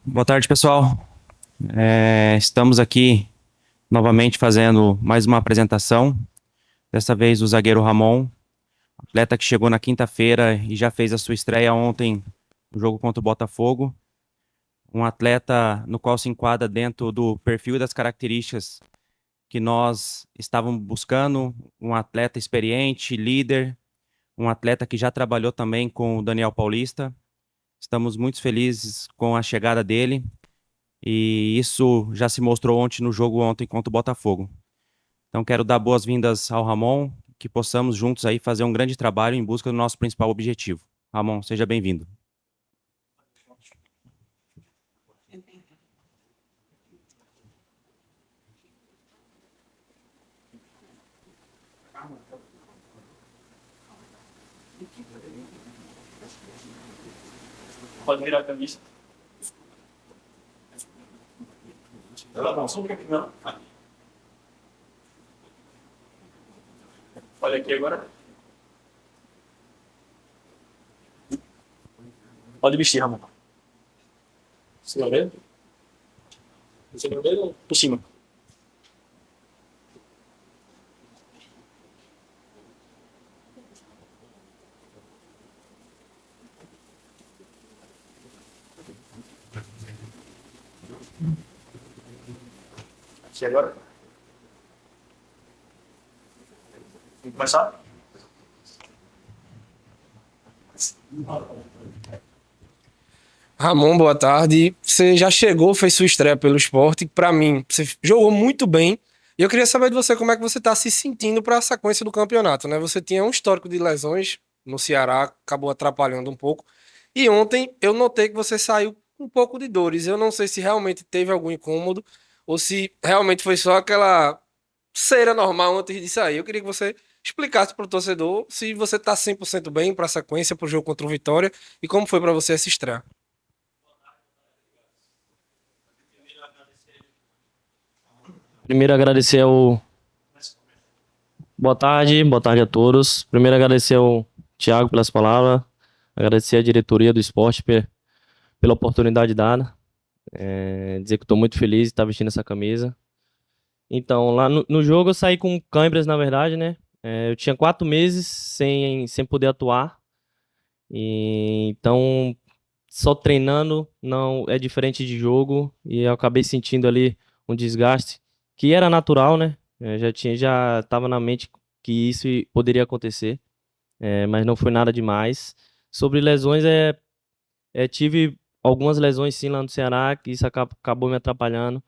Boa tarde, pessoal. Estamos aqui novamente fazendo mais uma apresentação. Dessa vez o zagueiro Ramon, atleta que chegou na quinta-feira e já fez a sua estreia ontem no jogo contra o Botafogo. Um atleta no qual se enquadra dentro do perfil e das características que nós estávamos buscando. Um atleta experiente, líder, um atleta que já trabalhou também com o Daniel Paulista. Estamos muito felizes com a chegada dele. E isso já se mostrou ontem no jogo ontem contra o Botafogo. Então quero dar boas-vindas ao Ramon, que possamos juntos aí fazer um grande trabalho em busca do nosso principal objetivo. Ramon, seja bem-vindo. Pode virar a camisa. Não, só um pouquinho, não. Olha aqui agora. Pode vestir, Ramon. Cima dele? Em cima dele ou por cima? Aqui agora. Vamos começar? Ramon, boa tarde. Você já chegou, fez sua estreia pelo esporte. Para mim, você jogou muito bem. E eu queria saber de você como é que você está se sentindo para a sequência do campeonato, né? Você tinha um histórico de lesões no Ceará, acabou atrapalhando um pouco. E ontem eu notei que você saiu com um pouco de dores. Eu não sei se realmente teve algum incômodo ou se realmente foi só aquela cera normal antes de sair. Eu queria que você explicasse para o torcedor se você está 100% bem para a sequência, para o jogo contra o Vitória e como foi para você essa estreia. Primeiro agradecer ao. Boa tarde a todos. Primeiro agradecer ao Thiago pelas palavras, agradecer à diretoria do esporte pela oportunidade dada. Dizer que estou muito feliz de estar vestindo essa camisa. Então, lá no jogo eu saí com câimbras, na verdade, né? Eu tinha 4 meses sem poder atuar. Então, só treinando não é diferente de jogo. E eu acabei sentindo ali um desgaste que era natural, né? Já estava na mente que isso poderia acontecer, mas não foi nada demais. Sobre lesões, tive algumas lesões sim lá no Ceará, que isso acabou me atrapalhando.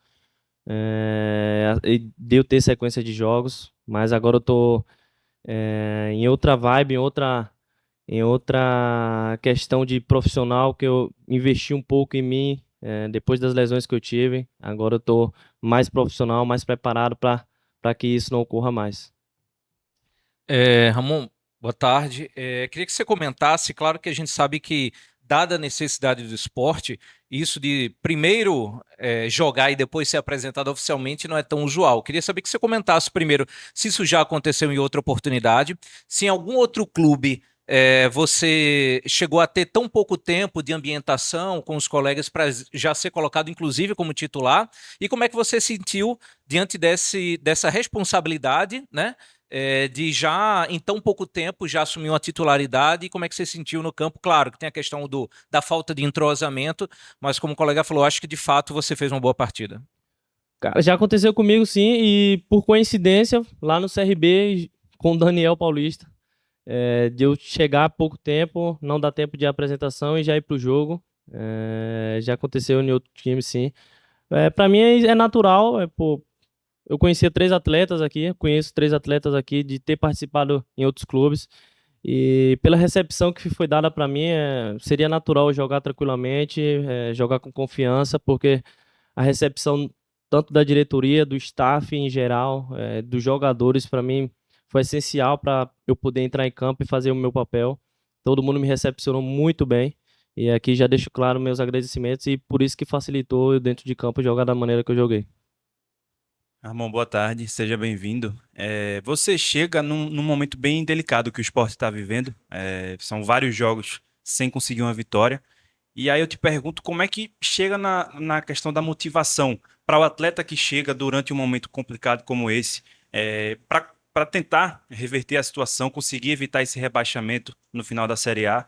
E deu ter sequência de jogos, mas agora eu tô em outra vibe, em outra questão de profissional, que eu investi um pouco em mim, depois das lesões que eu tive. Agora eu tô mais profissional, mais preparado para que isso não ocorra mais. Ramon, boa tarde. Queria que você comentasse, claro que a gente sabe que, dada a necessidade do esporte, isso de primeiro jogar e depois ser apresentado oficialmente não é tão usual. Queria saber que você comentasse primeiro se isso já aconteceu em outra oportunidade, se em algum outro clube você chegou a ter tão pouco tempo de ambientação com os colegas para já ser colocado, inclusive, como titular, e como é que você sentiu diante dessa responsabilidade, né? De já, em tão pouco tempo, já assumir uma titularidade, e como é que você sentiu no campo? Claro que tem a questão da falta de entrosamento, mas como o colega falou, acho que de fato você fez uma boa partida. Cara, já aconteceu comigo sim, e por coincidência, lá no CRB, com o Daniel Paulista, de eu chegar há pouco tempo, não dar tempo de apresentação e já ir pro jogo. Já aconteceu em outro time, sim. Para mim é natural, pô, eu conhecia 3 atletas aqui, conheço 3 atletas aqui de ter participado em outros clubes. E pela recepção que foi dada para mim, seria natural eu jogar tranquilamente, jogar com confiança, porque a recepção tanto da diretoria, do staff em geral, dos jogadores, para mim foi essencial para eu poder entrar em campo e fazer o meu papel. Todo mundo me recepcionou muito bem. E aqui já deixo claro meus agradecimentos e por isso que facilitou eu dentro de campo jogar da maneira que eu joguei. Ramon, boa tarde, seja bem-vindo. Você chega num momento bem delicado que o esporte está vivendo. São vários jogos sem conseguir uma vitória. E aí eu te pergunto como é que chega na questão da motivação para o atleta que chega durante um momento complicado como esse, para tentar reverter a situação, conseguir evitar esse rebaixamento no final da Série A.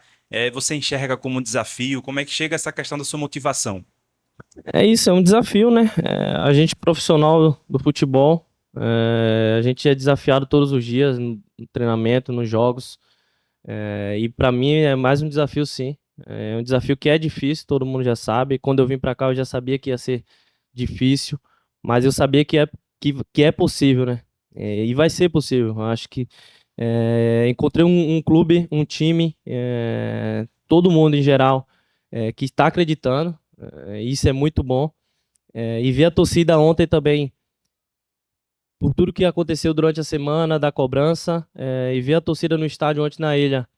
Você enxerga como um desafio? Como é que chega essa questão da sua motivação? É isso, é um desafio, né? A gente profissional do futebol, a gente é desafiado todos os dias no treinamento, nos jogos. E para mim é mais um desafio, sim. É um desafio que é difícil, todo mundo já sabe. Quando eu vim para cá, eu já sabia que ia ser difícil, mas eu sabia que é possível, né? E vai ser possível. Eu acho que encontrei um clube, um time, todo mundo em geral, que está acreditando. Isso é muito bom. E ver a torcida ontem também, por tudo que aconteceu durante a semana da cobrança, e ver a torcida no estádio ontem na Ilha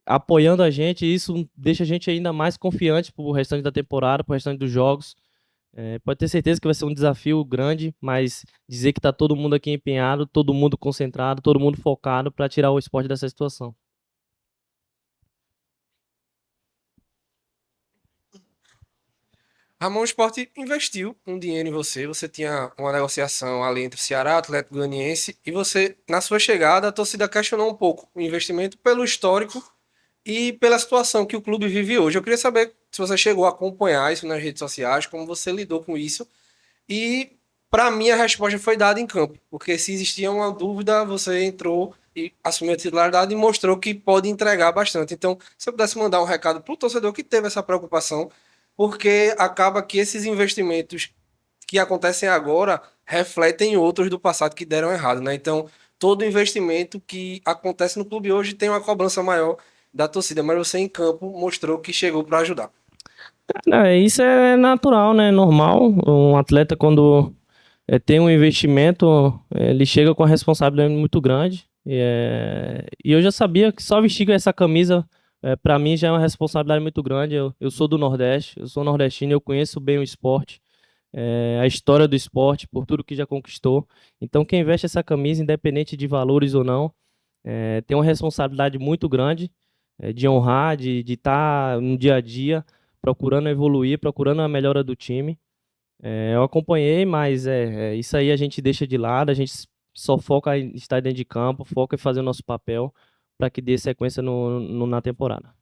apoiando a gente, isso deixa a gente ainda mais confiante pro restante da temporada, pro restante dos jogos. Pode ter certeza que vai ser um desafio grande, mas dizer que tá todo mundo aqui empenhado, todo mundo concentrado, todo mundo focado para tirar o esporte dessa situação. Ramon, o Sport investiu um dinheiro em você. Você tinha uma negociação ali entre Ceará, Atlético Goianiense, e você, na sua chegada, a torcida questionou um pouco o investimento pelo histórico e pela situação que o clube vive hoje. Eu queria saber se você chegou a acompanhar isso nas redes sociais, como você lidou com isso. E, para mim, a resposta foi dada em campo, porque se existia uma dúvida, você entrou e assumiu a titularidade e mostrou que pode entregar bastante. Então, se eu pudesse mandar um recado para o torcedor que teve essa preocupação, porque acaba que esses investimentos que acontecem agora refletem outros do passado que deram errado, né? Então, todo investimento que acontece no clube hoje tem uma cobrança maior da torcida, mas você em campo mostrou que chegou para ajudar. Isso é natural, né? Normal. Um atleta, quando tem um investimento, ele chega com a responsabilidade muito grande. E eu já sabia que só vestir essa camisa, para mim, já é uma responsabilidade muito grande. Eu sou do Nordeste, eu sou nordestino, eu conheço bem o esporte, a história do esporte, por tudo que já conquistou. Então, quem veste essa camisa, independente de valores ou não, tem uma responsabilidade muito grande, de honrar, de estar no dia a dia, procurando evoluir, procurando a melhora do time. Eu acompanhei, mas isso aí a gente deixa de lado, a gente só foca em estar dentro de campo, foca em fazer o nosso papel para que dê sequência na temporada.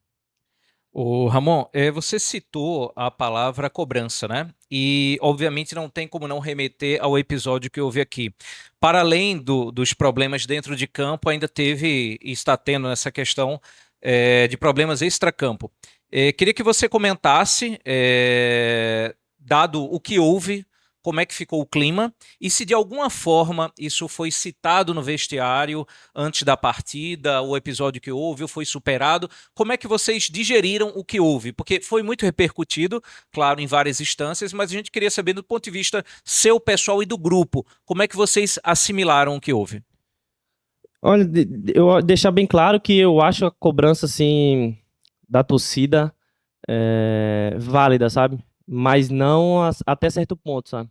O Ramon, você citou a palavra cobrança, né? E, obviamente, não tem como não remeter ao episódio que houve aqui. Para além dos problemas dentro de campo, ainda teve e está tendo essa questão de problemas extracampo. Queria que você comentasse, dado o que houve, como é que ficou o clima e se de alguma forma isso foi citado no vestiário antes da partida, o episódio que houve, ou foi superado, como é que vocês digeriram o que houve? Porque foi muito repercutido, claro, em várias instâncias, mas a gente queria saber do ponto de vista seu, pessoal e do grupo, como é que vocês assimilaram o que houve? Olha, eu deixar bem claro que eu acho a cobrança assim da torcida válida, sabe? Mas não até certo ponto, sabe?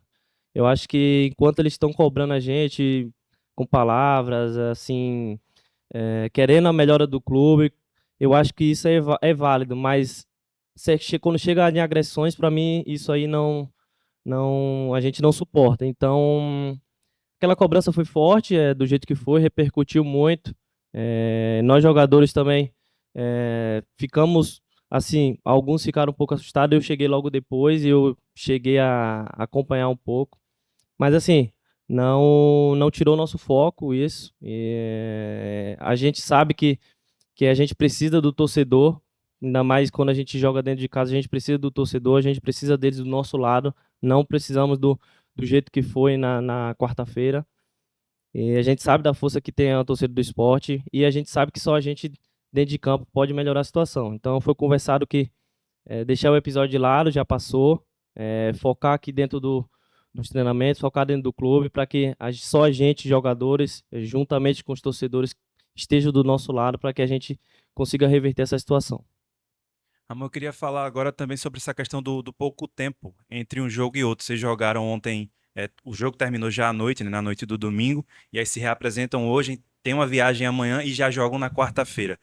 Eu acho que enquanto eles estão cobrando a gente com palavras, assim, querendo a melhora do clube, eu acho que isso é válido, mas quando chega em agressões, para mim, isso aí a gente não suporta. Então, aquela cobrança foi forte, do jeito que foi, repercutiu muito. Nós jogadores também ficamos, assim, alguns ficaram um pouco assustados, eu cheguei logo depois e eu cheguei a acompanhar um pouco. Mas assim, não tirou nosso foco isso. A gente sabe que a gente precisa do torcedor, ainda mais quando a gente joga dentro de casa, a gente precisa do torcedor, a gente precisa deles do nosso lado, não precisamos do jeito que foi na quarta-feira. E a gente sabe da força que tem a torcida do esporte e a gente sabe que só a gente dentro de campo pode melhorar a situação. Então foi conversado que deixar o episódio de lado, já passou, focar aqui dentro dos treinamentos, focar dentro do clube, para que só a gente, jogadores, juntamente com os torcedores, estejam do nosso lado para que a gente consiga reverter essa situação. Ramon, eu queria falar agora também sobre essa questão do pouco tempo entre um jogo e outro. Vocês jogaram ontem, o jogo terminou já à noite, né, na noite do domingo, e aí se reapresentam hoje, tem uma viagem amanhã e já jogam na quarta-feira.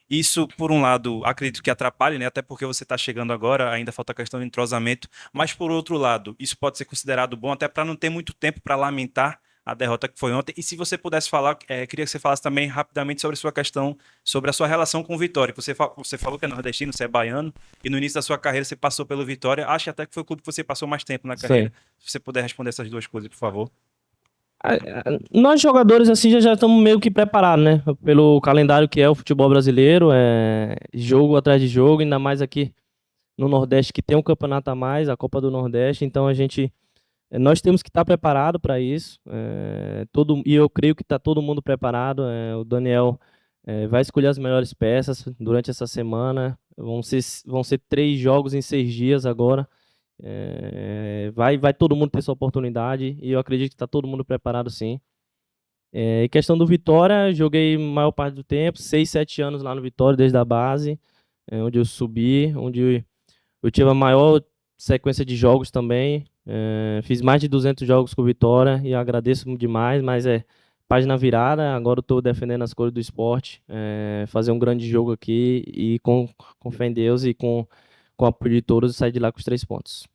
Isso, por um lado, acredito que atrapalhe, né? Até porque você está chegando agora, ainda falta a questão do entrosamento. Mas, por outro lado, isso pode ser considerado bom, até para não ter muito tempo para lamentar a derrota que foi ontem. E se você pudesse falar, queria que você falasse também rapidamente sobre a sua questão, sobre a sua relação com o Vitória. Você falou que é nordestino, você é baiano, e no início da sua carreira você passou pelo Vitória. Acho até que foi o clube que você passou mais tempo na carreira. Se você puder responder essas duas coisas, por favor. Nós jogadores assim já estamos meio que preparados, né? Pelo calendário que é o futebol brasileiro, jogo atrás de jogo, ainda mais aqui no Nordeste que tem um campeonato a mais, a Copa do Nordeste, então nós temos que estar preparado para isso. E eu creio que está todo mundo preparado. O Daniel vai escolher as melhores peças durante essa semana. Vão ser 3 jogos em 6 dias agora. Vai todo mundo ter sua oportunidade e eu acredito que está todo mundo preparado, sim. Em questão do Vitória, joguei a maior parte do tempo, 6, 7 anos lá no Vitória, desde a base, onde eu subi, onde eu tive a maior sequência de jogos também. Fiz mais de 200 jogos com o Vitória e agradeço demais, mas página virada. Agora eu estou defendendo as cores do esporte, fazer um grande jogo aqui e com fé em Deus e com o apoio de todos sair de lá com os 3 pontos.